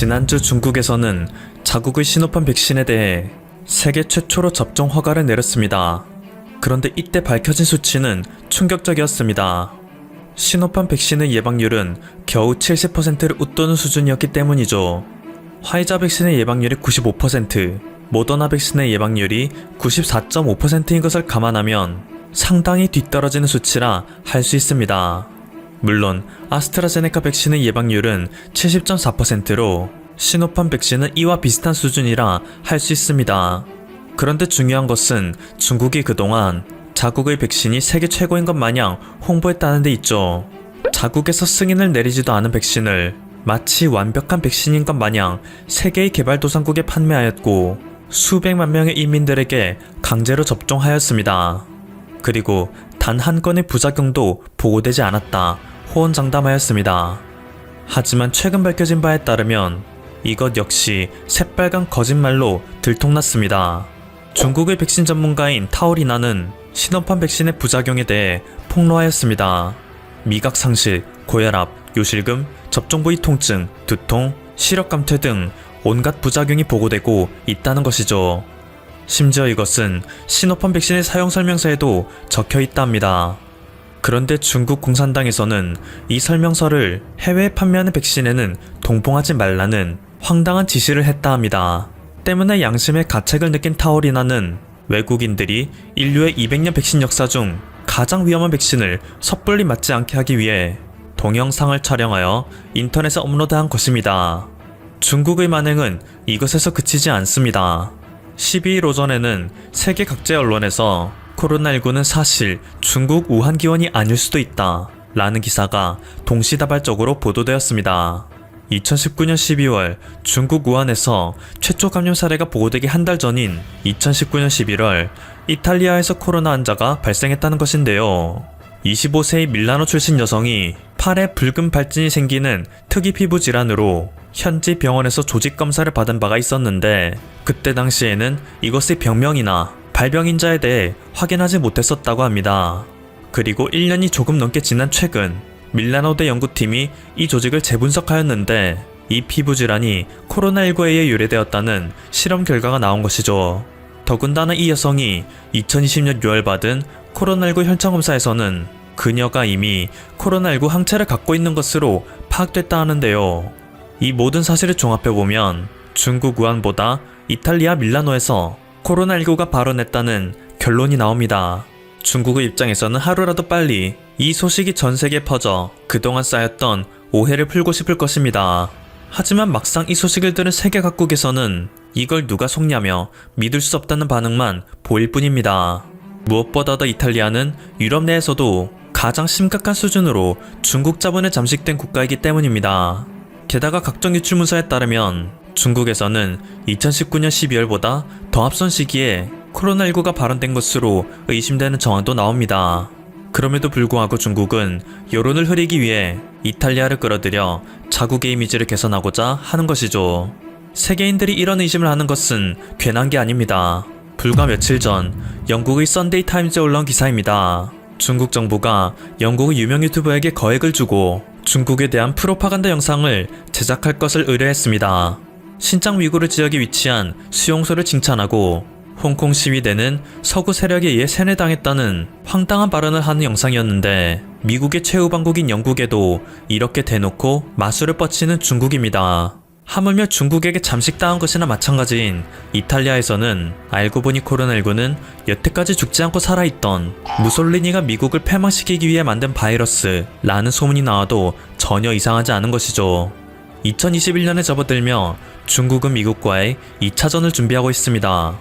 지난주 중국에서는 자국의 시노팜 백신에 대해 세계 최초로 접종 허가를 내렸습니다. 그런데 이때 밝혀진 수치는 충격적이었습니다. 시노팜 백신의 예방률은 겨우 70%를 웃도는 수준이었기 때문이죠. 화이자 백신의 예방률이 95%, 모더나 백신의 예방률이 94.5%인 것을 감안하면 상당히 뒤떨어지는 수치라 할 수 있습니다. 물론 아스트라제네카 백신의 예방률은 70.4%로 시노팜 백신은 이와 비슷한 수준이라 할 수 있습니다. 그런데 중요한 것은 중국이 그동안 자국의 백신이 세계 최고인 것 마냥 홍보했다는 데 있죠. 자국에서 승인을 내리지도 않은 백신을 마치 완벽한 백신인 것 마냥 세계의 개발도상국에 판매하였고 수백만 명의 인민들에게 강제로 접종하였습니다. 그리고 단 한 건의 부작용도 보고되지 않았다 호언장담하였습니다. 하지만 최근 밝혀진 바에 따르면 이것 역시 새빨간 거짓말로 들통났습니다. 중국의 백신 전문가인 타오리나는 시노팜 백신의 부작용에 대해 폭로하였습니다. 미각 상실, 고혈압, 요실금, 접종 부위 통증, 두통, 시력 감퇴 등 온갖 부작용이 보고되고 있다는 것이죠. 심지어 이것은 시노팜 백신의 사용 설명서에도 적혀 있다 합니다. 그런데 중국 공산당에서는 이 설명서를 해외에 판매하는 백신에는 동봉하지 말라는 황당한 지시를 했다 합니다. 때문에 양심의 가책을 느낀 타오리나는 외국인들이 인류의 200년 백신 역사 중 가장 위험한 백신을 섣불리 맞지 않게 하기 위해 동영상을 촬영하여 인터넷에 업로드한 것입니다. 중국의 만행은 이것에서 그치지 않습니다. 12일 오전에는 세계 각지 언론에서 코로나19는 사실 중국 우한 기원이 아닐 수도 있다 라는 기사가 동시다발적으로 보도되었습니다. 2019년 12월 중국 우한에서 최초 감염 사례가 보고되기 한 달 전인 2019년 11월 이탈리아에서 코로나 환자가 발생했다는 것인데요. 25세의 밀라노 출신 여성이 팔에 붉은 발진이 생기는 특이 피부 질환으로 현지 병원에서 조직 검사를 받은 바가 있었는데 그때 당시에는 이것의 병명이나 발병인자에 대해 확인하지 못했었다고 합니다. 그리고 1년이 조금 넘게 지난 최근 밀라노대 연구팀이 이 조직을 재분석하였는데 이 피부 질환이 코로나19에 의해 유래되었다는 실험 결과가 나온 것이죠. 더군다나 이 여성이 2020년 6월 받은 코로나19 혈청검사에서는 그녀가 이미 코로나19 항체를 갖고 있는 것으로 파악됐다 하는데요. 이 모든 사실을 종합해보면 중국 우한보다 이탈리아 밀라노에서 코로나19가 발원했다는 결론이 나옵니다. 중국의 입장에서는 하루라도 빨리 이 소식이 전 세계에 퍼져 그동안 쌓였던 오해를 풀고 싶을 것입니다. 하지만 막상 이 소식을 들은 세계 각국에서는 이걸 누가 속냐며 믿을 수 없다는 반응만 보일 뿐입니다. 무엇보다도 이탈리아는 유럽 내에서도 가장 심각한 수준으로 중국 자본에 잠식된 국가이기 때문입니다. 게다가 각종 유출 문서에 따르면 중국에서는 2019년 12월보다 더 앞선 시기에 코로나19가 발원된 것으로 의심되는 정황도 나옵니다. 그럼에도 불구하고 중국은 여론을 흐리기 위해 이탈리아를 끌어들여 자국의 이미지를 개선하고자 하는 것이죠. 세계인들이 이런 의심을 하는 것은 괜한 게 아닙니다. 불과 며칠 전 영국의 썬데이 타임즈에 올라온 기사입니다. 중국 정부가 영국의 유명 유튜버에게 거액을 주고 중국에 대한 프로파간다 영상을 제작할 것을 의뢰했습니다. 신장 위구르 지역에 위치한 수용소를 칭찬하고 홍콩 시위대는 서구 세력에 의해 세뇌당했다는 황당한 발언을 하는 영상이었는데 미국의 최우방국인 영국에도 이렇게 대놓고 마술을 뻗치는 중국입니다. 하물며 중국에게 잠식당한 것이나 마찬가지인 이탈리아에서는 알고 보니 코로나19는 여태까지 죽지 않고 살아있던 무솔리니가 미국을 패망시키기 위해 만든 바이러스라는 소문이 나와도 전혀 이상하지 않은 것이죠. 2021년에 접어들며 중국은 미국과의 2차전을 준비하고 있습니다.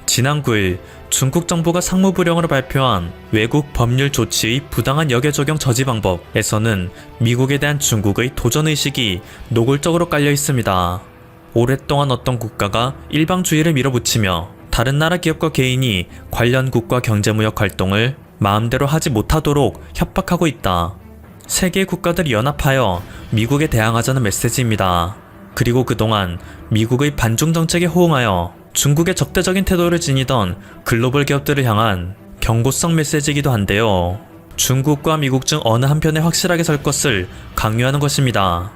지난 9일 중국 정부가 상무부령으로 발표한 외국 법률 조치의 부당한 역외 적용 저지 방법에서는 미국에 대한 중국의 도전의식이 노골적으로 깔려 있습니다. 오랫동안 어떤 국가가 일방주의를 밀어붙이며 다른 나라 기업과 개인이 관련국과 경제무역 활동을 마음대로 하지 못하도록 협박하고 있다. 세계의 국가들이 연합하여 미국에 대항하자는 메시지입니다. 그리고 그동안 미국의 반중 정책에 호응하여 중국의 적대적인 태도를 지니던 글로벌 기업들을 향한 경고성 메시지이기도 한데요. 중국과 미국 중 어느 한편에 확실하게 설 것을 강요하는 것입니다.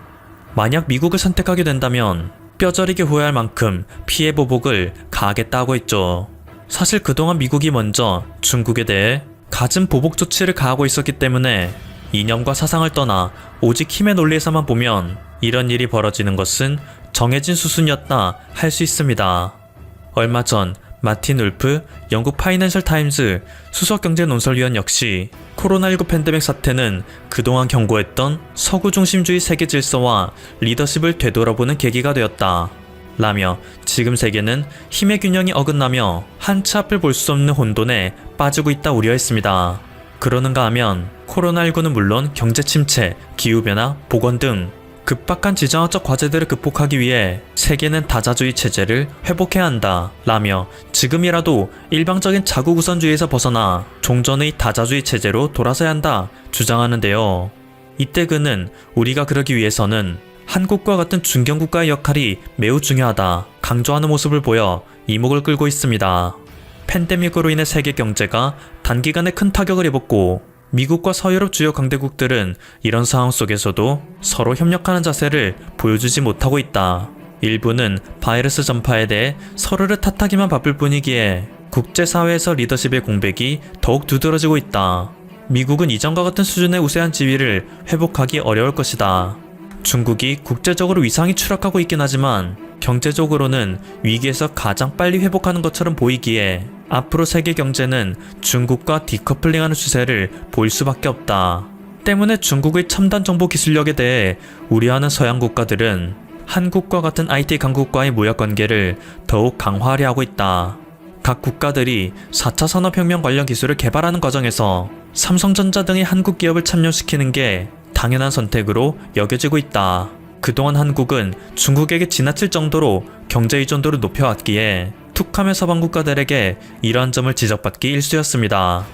만약 미국을 선택하게 된다면 뼈저리게 후회할 만큼 피해 보복을 가하겠다고 했죠. 사실 그동안 미국이 먼저 중국에 대해 갖은 보복 조치를 가하고 있었기 때문에 이념과 사상을 떠나 오직 힘의 논리에서만 보면 이런 일이 벌어지는 것은 정해진 수순이었다 할 수 있습니다. 얼마 전 마틴 울프 영국 파이낸셜 타임즈 수석경제논설위원 역시 코로나19 팬데믹 사태는 그동안 경고했던 서구 중심주의 세계 질서와 리더십을 되돌아보는 계기가 되었다 라며 지금 세계는 힘의 균형이 어긋나며 한치 앞을 볼 수 없는 혼돈에 빠지고 있다 우려했습니다. 그러는가 하면 코로나19는 물론 경제 침체, 기후변화, 보건 등 급박한 지정학적 과제들을 극복하기 위해 세계는 다자주의 체제를 회복해야 한다 라며 지금이라도 일방적인 자국 우선주의에서 벗어나 종전의 다자주의 체제로 돌아서야 한다 주장하는데요. 이때 그는 우리가 그러기 위해서는 한국과 같은 중견국가의 역할이 매우 중요하다 강조하는 모습을 보여 이목을 끌고 있습니다. 팬데믹으로 인해 세계 경제가 단기간에 큰 타격을 입었고 미국과 서유럽 주요 강대국들은 이런 상황 속에서도 서로 협력하는 자세를 보여주지 못하고 있다. 일부는 바이러스 전파에 대해 서로를 탓하기만 바쁠 뿐이기에 국제사회에서 리더십의 공백이 더욱 두드러지고 있다. 미국은 이전과 같은 수준의 우세한 지위를 회복하기 어려울 것이다. 중국이 국제적으로 위상이 추락하고 있긴 하지만 경제적으로는 위기에서 가장 빨리 회복하는 것처럼 보이기에 앞으로 세계 경제는 중국과 디커플링하는 추세를 보일 수밖에 없다. 때문에 중국의 첨단 정보 기술력에 대해 우려하는 서양 국가들은 한국과 같은 IT 강국과의 무역 관계를 더욱 강화하려 하고 있다. 각 국가들이 4차 산업혁명 관련 기술을 개발하는 과정에서 삼성전자 등의 한국 기업을 참여시키는 게 당연한 선택으로 여겨지고 있다. 그동안 한국은 중국에게 지나칠 정도로 경제 의존도를 높여왔기에 툭하면 서방 국가들에게 이러한 점을 지적받기 일쑤였습니다.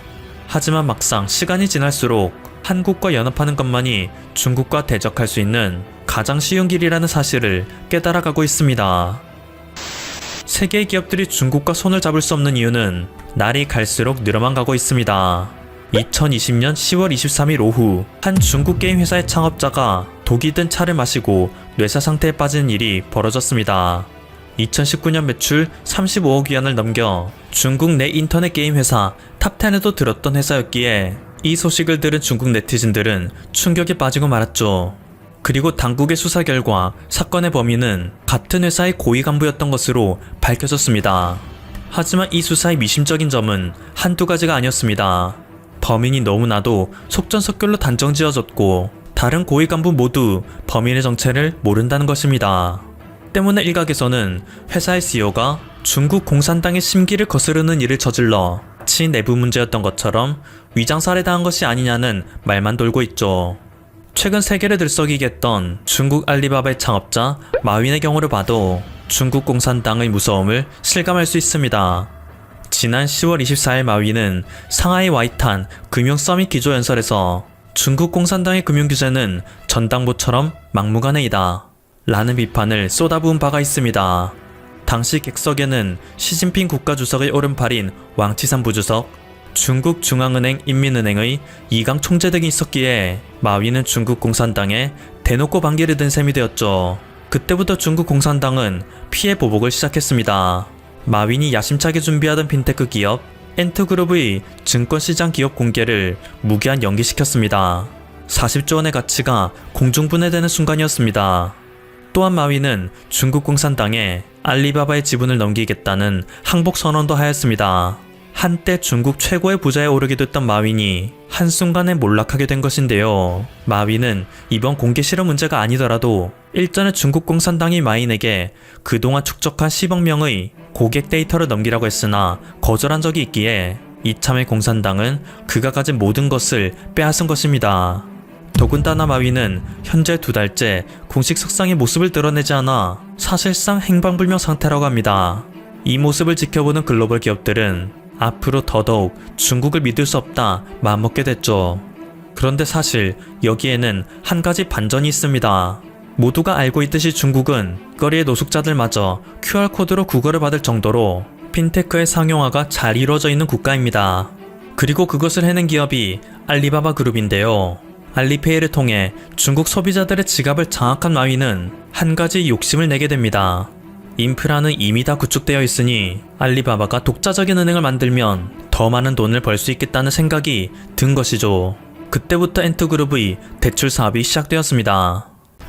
하지만 막상 시간이 지날수록 한국과 연합하는 것만이 중국과 대적할 수 있는 가장 쉬운 길이라는 사실을 깨달아가고 있습니다. 세계의 기업들이 중국과 손을 잡을 수 없는 이유는 날이 갈수록 늘어만 가고 있습니다. 2020년 10월 23일 오후 한 중국 게임 회사의 창업자가 독이 든 차를 마시고 뇌사 상태에 빠진 일이 벌어졌습니다. 2019년 매출 35억 위안을 넘겨 중국 내 인터넷 게임 회사 탑10에도 들었던 회사였기에 이 소식을 들은 중국 네티즌들은 충격에 빠지고 말았죠. 그리고 당국의 수사 결과 사건의 범인은 같은 회사의 고위 간부였던 것으로 밝혀졌습니다. 하지만 이 수사의 미심적인 점은 한두 가지가 아니었습니다. 범인이 너무나도 속전속결로 단정지어졌고 다른 고위 간부 모두 범인의 정체를 모른다는 것입니다. 때문에 일각에서는 회사의 CEO가 중국 공산당의 심기를 거스르는 일을 저질러 치 내부 문제였던 것처럼 위장살해당한 것이 아니냐는 말만 돌고 있죠. 최근 세계를 들썩이게 했던 중국 알리바바의 창업자 마윈의 경우를 봐도 중국 공산당의 무서움을 실감할 수 있습니다. 지난 10월 24일 마윈은 상하이 와이탄 금융 서밋 기조연설에서 중국 공산당의 금융규제는 전당포처럼 막무가내이다 라는 비판을 쏟아부은 바가 있습니다. 당시 객석에는 시진핑 국가주석의 오른팔인 왕치산 부주석, 중국 중앙은행 인민은행의 이강 총재 등이 있었기에 마윈은 중국 공산당에 대놓고 반기를 든 셈이 되었죠. 그때부터 중국 공산당은 피해 보복을 시작했습니다. 마윈이 야심차게 준비하던 핀테크 기업 엔트그룹의 증권시장 기업 공개를 무기한 연기시켰습니다. 40조 원의 가치가 공중분해되는 순간이었습니다. 또한 마윈은 중국 공산당에 알리바바의 지분을 넘기겠다는 항복 선언도 하였습니다. 한때 중국 최고의 부자에 오르게 됐던 마윈이 한순간에 몰락하게 된 것인데요. 마윈은 이번 공개 실험 문제가 아니더라도 일전에 중국 공산당이 마윈에게 그동안 축적한 10억 명의 고객 데이터를 넘기라고 했으나 거절한 적이 있기에 이참에 공산당은 그가 가진 모든 것을 빼앗은 것입니다. 더군다나 마윈은 현재 2달째 공식 석상의 모습을 드러내지 않아 사실상 행방불명 상태라고 합니다. 이 모습을 지켜보는 글로벌 기업들은 앞으로 더더욱 중국을 믿을 수 없다 마음먹게 됐죠. 그런데 사실 여기에는 한 가지 반전이 있습니다. 모두가 알고 있듯이 중국은 거리의 노숙자들마저 QR코드로 구걸을 받을 정도로 핀테크의 상용화가 잘 이루어져 있는 국가입니다. 그리고 그것을 해낸 기업이 알리바바 그룹인데요. 알리페이를 통해 중국 소비자들의 지갑을 장악한 마윈은 한 가지 욕심을 내게 됩니다. 인프라는 이미 다 구축되어 있으니 알리바바가 독자적인 은행을 만들면 더 많은 돈을 벌 수 있겠다는 생각이 든 것이죠. 그때부터 엔트그룹의 대출 사업이 시작되었습니다.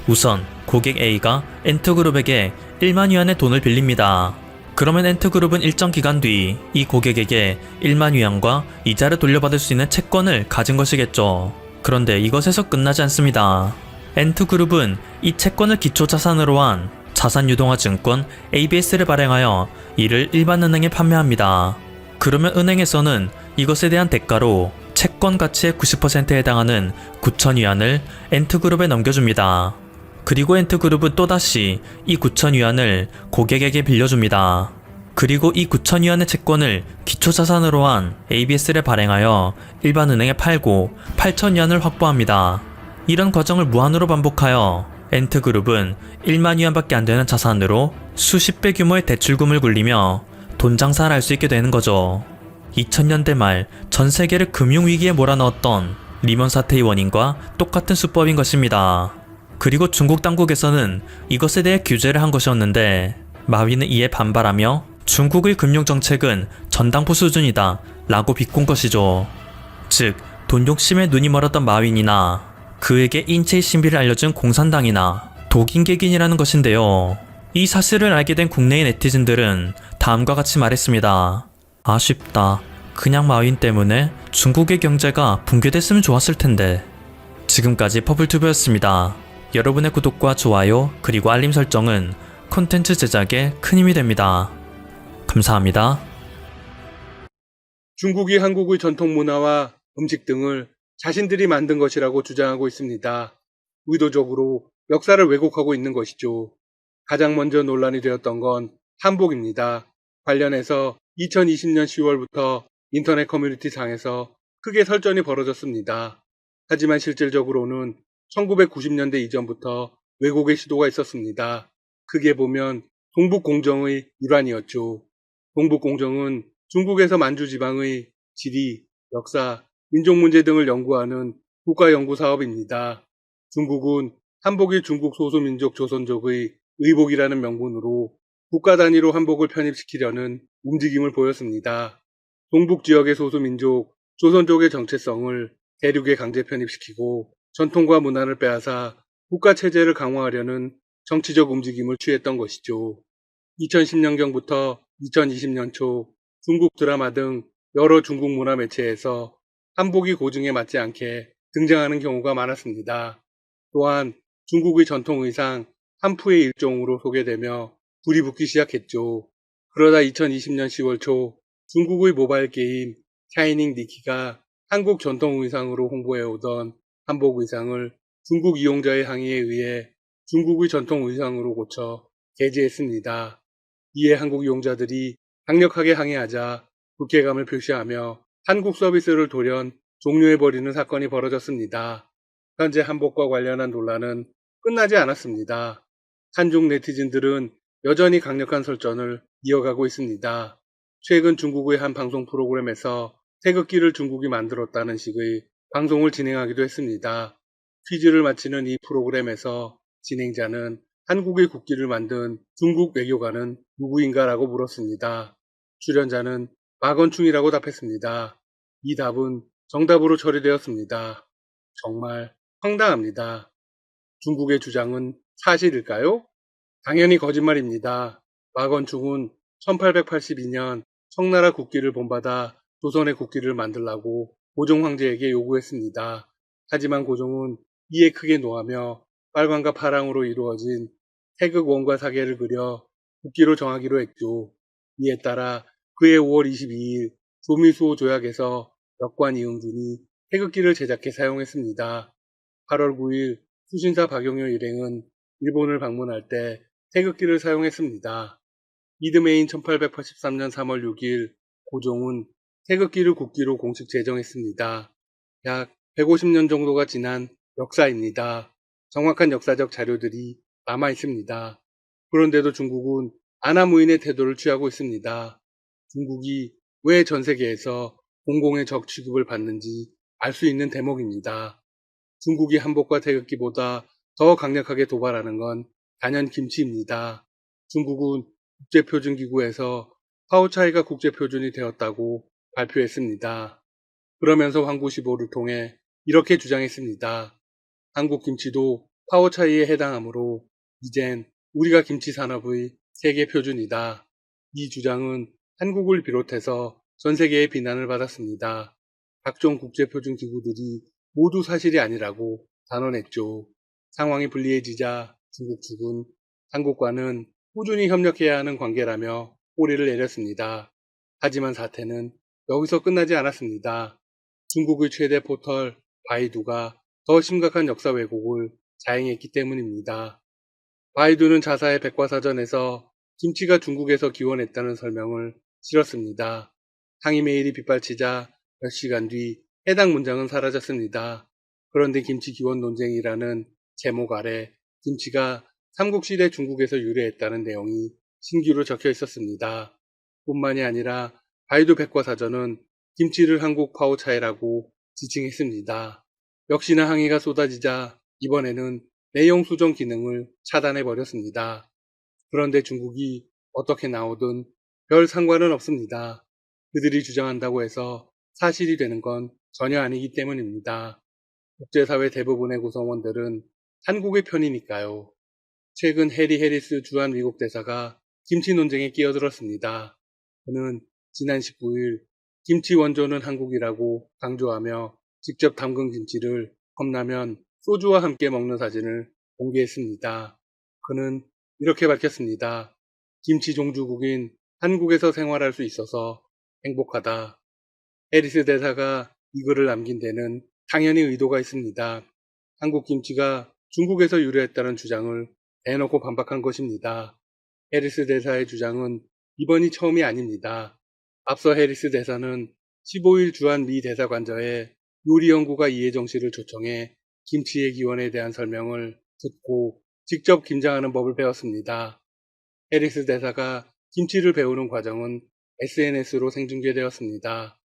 우선 고객 A가 엔트그룹에게 1만 위안의 돈을 빌립니다. 그러면 엔트그룹은 일정 기간 뒤 이 고객에게 1만 위안과 이자를 돌려받을 수 있는 채권을 가진 것이겠죠. 그런데 이것에서 끝나지 않습니다. 엔트그룹은 이 채권을 기초자산으로 한 자산유동화증권 ABS를 발행하여 이를 일반 은행에 판매합니다. 그러면 은행에서는 이것에 대한 대가로 채권 가치의 90%에 해당하는 9천 위안을 엔트그룹에 넘겨줍니다. 그리고 엔트그룹은 또다시 이 9천 위안을 고객에게 빌려줍니다. 그리고 이 9천 위안의 채권을 기초자산으로 한 ABS를 발행하여 일반 은행에 팔고 8천 위안을 확보합니다. 이런 과정을 무한으로 반복하여 엔트그룹은 1만 위안밖에 안 되는 자산으로 수십 배 규모의 대출금을 굴리며 돈 장사를 할 수 있게 되는 거죠. 2000년대 말 전 세계를 금융위기에 몰아넣었던 리먼 사태의 원인과 똑같은 수법인 것입니다. 그리고 중국 당국에서는 이것에 대해 규제를 한 것이었는데 마윈은 이에 반발하며 중국의 금융정책은 전당포 수준이다 라고 비꼰 것이죠. 즉, 돈 욕심에 눈이 멀었던 마윈이나 그에게 인체의 신비를 알려준 공산당이나 독인객인이라는 것인데요. 이 사실을 알게 된 국내의 네티즌들은 다음과 같이 말했습니다. 아쉽다. 그냥 마윈 때문에 중국의 경제가 붕괴됐으면 좋았을 텐데. 지금까지 퍼플튜브였습니다. 여러분의 구독과 좋아요 그리고 알림 설정은 콘텐츠 제작에 큰 힘이 됩니다. 감사합니다. 중국이 한국의 전통 문화와 음식 등을 자신들이 만든 것이라고 주장하고 있습니다. 의도적으로 역사를 왜곡하고 있는 것이죠. 가장 먼저 논란이 되었던 건 한복입니다. 관련해서 2020년 10월부터 인터넷 커뮤니티 상에서 크게 설전이 벌어졌습니다. 하지만 실질적으로는 1990년대 이전부터 왜곡의 시도가 있었습니다. 크게 보면 동북공정의 일환이었죠. 동북공정은 중국에서 만주 지방의 지리, 역사, 민족문제 등을 연구하는 국가연구 사업입니다. 중국은 한복이 중국 소수민족 조선족의 의복이라는 명분으로 국가 단위로 한복을 편입시키려는 움직임을 보였습니다. 동북 지역의 소수민족, 조선족의 정체성을 대륙에 강제 편입시키고 전통과 문화를 빼앗아 국가 체제를 강화하려는 정치적 움직임을 취했던 것이죠. 2010년경부터 2020년 초 중국 드라마 등 여러 중국 문화 매체에서 한복이 고증에 맞지 않게 등장하는 경우가 많았습니다. 또한 중국의 전통 의상 한푸의 일종으로 소개되며 불이 붙기 시작했죠. 그러다 2020년 10월 초 중국의 모바일 게임 샤이닝 니키가 한국 전통 의상으로 홍보해오던 한복 의상을 중국 이용자의 항의에 의해 중국의 전통 의상으로 고쳐 게재했습니다. 이에 한국 이용자들이 강력하게 항의하자 불쾌감을 표시하며 한국 서비스를 돌연 종료해버리는 사건이 벌어졌습니다. 현재 한복과 관련한 논란은 끝나지 않았습니다. 한중 네티즌들은 여전히 강력한 설전을 이어가고 있습니다. 최근 중국의 한 방송 프로그램에서 태극기를 중국이 만들었다는 식의 방송을 진행하기도 했습니다. 퀴즈를 마치는 이 프로그램에서 진행자는 한국의 국기를 만든 중국 외교관은 누구인가라고 물었습니다. 출연자는 마건충이라고 답했습니다. 이 답은 정답으로 처리되었습니다. 정말 황당합니다. 중국의 주장은 사실일까요? 당연히 거짓말입니다. 마건충은 1882년 청나라 국기를 본받아 조선의 국기를 만들라고 고종 황제에게 요구했습니다. 하지만 고종은 이에 크게 노하며 빨강과 파랑으로 이루어진 태극 원과 사계를 그려 국기로 정하기로 했죠. 이에 따라 그해 5월 22일 조미수호 조약에서 역관 이응준이 태극기를 제작해 사용했습니다. 8월 9일 수신사 박용효 일행은 일본을 방문할 때 태극기를 사용했습니다. 이듬해인 1883년 3월 6일 고종은 태극기를 국기로 공식 제정했습니다. 약 150년 정도가 지난 역사입니다. 정확한 역사적 자료들이 남아 있습니다. 그런데도 중국은 안하무인의 태도를 취하고 있습니다. 중국이 왜 전 세계에서 공공의 적 취급을 받는지 알 수 있는 대목입니다. 중국이 한복과 태극기보다 더 강력하게 도발하는 건 단연 김치입니다. 중국은 국제표준기구에서 파오차이가 국제표준이 되었다고 발표했습니다. 그러면서 황구시보를 통해 이렇게 주장했습니다. 한국 김치도 파오차이에 해당하므로 이젠 우리가 김치 산업의 세계 표준이다. 이 주장은 한국을 비롯해서 전 세계의 비난을 받았습니다. 각종 국제표준 기구들이 모두 사실이 아니라고 단언했죠. 상황이 불리해지자 중국 측은 한국과는 꾸준히 협력해야 하는 관계라며 꼬리를 내렸습니다. 하지만 사태는 여기서 끝나지 않았습니다. 중국의 최대 포털 바이두가 더 심각한 역사 왜곡을 자행했기 때문입니다. 바이두는 자사의 백과사전에서 김치가 중국에서 기원했다는 설명을 실었습니다. 항의 메일이 빗발치자 몇 시간 뒤 해당 문장은 사라졌습니다. 그런데 김치 기원 논쟁이라는 제목 아래 김치가 삼국시대 중국에서 유래했다는 내용이 신규로 적혀 있었습니다. 뿐만이 아니라 바이두 백과사전은 김치를 한국 파오차이라고 지칭했습니다. 역시나 항의가 쏟아지자 이번에는 내용 수정 기능을 차단해버렸습니다. 그런데 중국이 어떻게 나오든 별 상관은 없습니다. 그들이 주장한다고 해서 사실이 되는 건 전혀 아니기 때문입니다. 국제사회 대부분의 구성원들은 한국의 편이니까요. 최근 해리 해리스 주한 미국 대사가 김치 논쟁에 끼어들었습니다. 그는 지난 19일 김치 원조는 한국이라고 강조하며 직접 담근 김치를 컵라면, 소주와 함께 먹는 사진을 공개했습니다. 그는 이렇게 밝혔습니다. 김치 종주국인 한국에서 생활할 수 있어서 행복하다. 해리스 대사가 이 글을 남긴 데는 당연히 의도가 있습니다. 한국 김치가 중국에서 유래했다는 주장을 대놓고 반박한 것입니다. 해리스 대사의 주장은 이번이 처음이 아닙니다. 앞서 해리스 대사는 15일 주한 미 대사관저에 요리연구가 이혜정 씨를 초청해 김치의 기원에 대한 설명을 듣고 직접 김장하는 법을 배웠습니다. 해리스 대사가 김치를 배우는 과정은 SNS로 생중계되었습니다.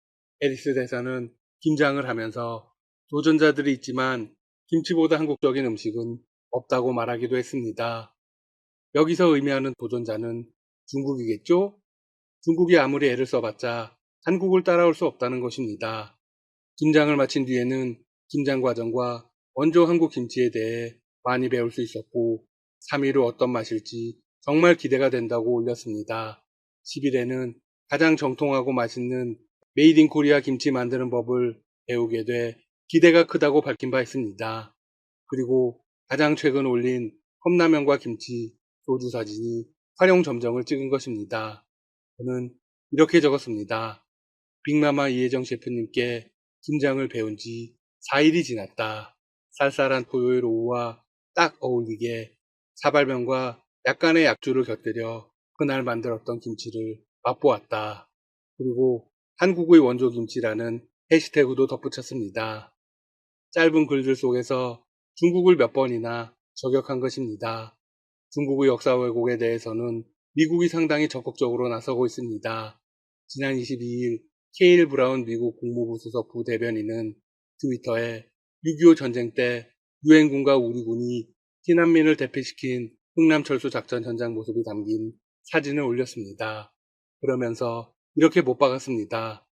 해리스 대사는 김장을 하면서 도전자들이 있지만 김치보다 한국적인 음식은 없다고 말하기도 했습니다. 여기서 의미하는 도전자는 중국이겠죠? 중국이 아무리 애를 써봤자 한국을 따라올 수 없다는 것입니다. 김장을 마친 뒤에는 김장 과정과 원조 한국 김치에 대해 많이 배울 수 있었고 3일 후 어떤 맛일지 정말 기대가 된다고 올렸습니다. 10일에는 가장 정통하고 맛있는 메이드 인 코리아 김치 만드는 법을 배우게 돼 기대가 크다고 밝힌 바 있습니다. 그리고 가장 최근 올린 컵라면과 김치, 소주 사진이 활용 점정을 찍은 것입니다. 저는 이렇게 적었습니다. 빅마마 이혜정 셰프님께 김장을 배운 지 4일이 지났다. 쌀쌀한 토요일 오후와 딱 어울리게 사발면과 약간의 약주를 곁들여 그날 만들었던 김치를 맛보았다. 그리고 한국의 원조 김치라는 해시태그도 덧붙였습니다. 짧은 글들 속에서 중국을 몇 번이나 저격한 것입니다. 중국의 역사 왜곡에 대해서는 미국이 상당히 적극적으로 나서고 있습니다. 지난 22일 케일 브라운 미국 국무부 수석 부대변인은 트위터에 6.25 전쟁 때 유엔군과 우리 군이 피난민을 대피시킨 흥남철수 작전 현장 모습이 담긴 사진을 올렸습니다. 그러면서 이렇게 못 박았습니다.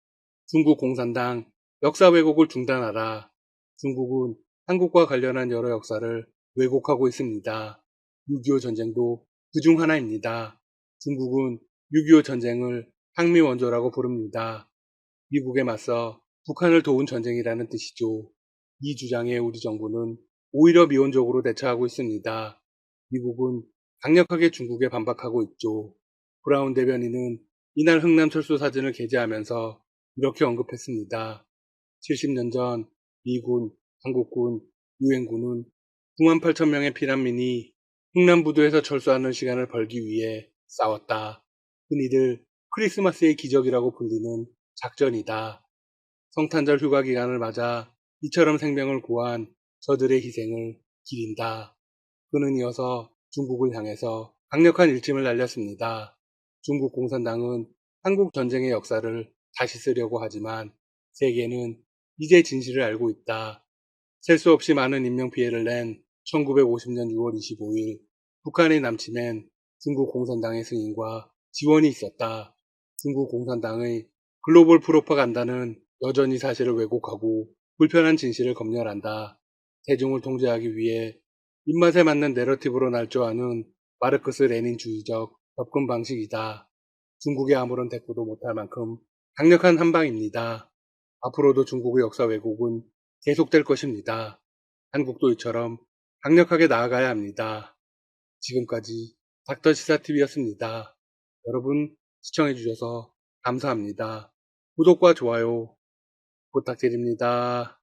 중국 공산당 역사 왜곡을 중단하라. 중국은 한국과 관련한 여러 역사를 왜곡하고 있습니다. 6.25 전쟁도 그중 하나입니다. 중국은 6.25 전쟁을 항미 원조라고 부릅니다. 미국에 맞서 북한을 도운 전쟁이라는 뜻이죠. 이 주장에 우리 정부는 오히려 미온적으로 대처하고 있습니다. 미국은 강력하게 중국에 반박하고 있죠. 브라운 대변인은 이날 흥남철수 사진을 게재하면서 이렇게 언급했습니다. 70년 전 미군, 한국군, 유엔군은 9만 8천 명의 피난민이 흥남부두에서 철수하는 시간을 벌기 위해 싸웠다. 흔히들 크리스마스의 기적이라고 불리는 작전이다. 성탄절 휴가 기간을 맞아 이처럼 생명을 구한 저들의 희생을 기린다. 그는 이어서 중국을 향해서 강력한 일침을 날렸습니다. 중국 공산당은 한국 전쟁의 역사를 다시 쓰려고 하지만 세계는 이제 진실을 알고 있다. 셀 수 없이 많은 인명피해를 낸 1950년 6월 25일 북한의 남침엔 중국 공산당의 승인과 지원이 있었다. 중국 공산당의 글로벌 프로파간다는 여전히 사실을 왜곡하고 불편한 진실을 검열한다. 대중을 통제하기 위해 입맛에 맞는 내러티브로 날조하는 마르크스 레닌주의적 접근 방식이다. 중국에 아무런 대꾸도 못할 만큼 강력한 한방입니다. 앞으로도 중국의 역사 왜곡은 계속될 것입니다. 한국도 이처럼 강력하게 나아가야 합니다. 지금까지 닥터시사TV였습니다. 여러분 시청해주셔서 감사합니다. 구독과 좋아요 부탁드립니다.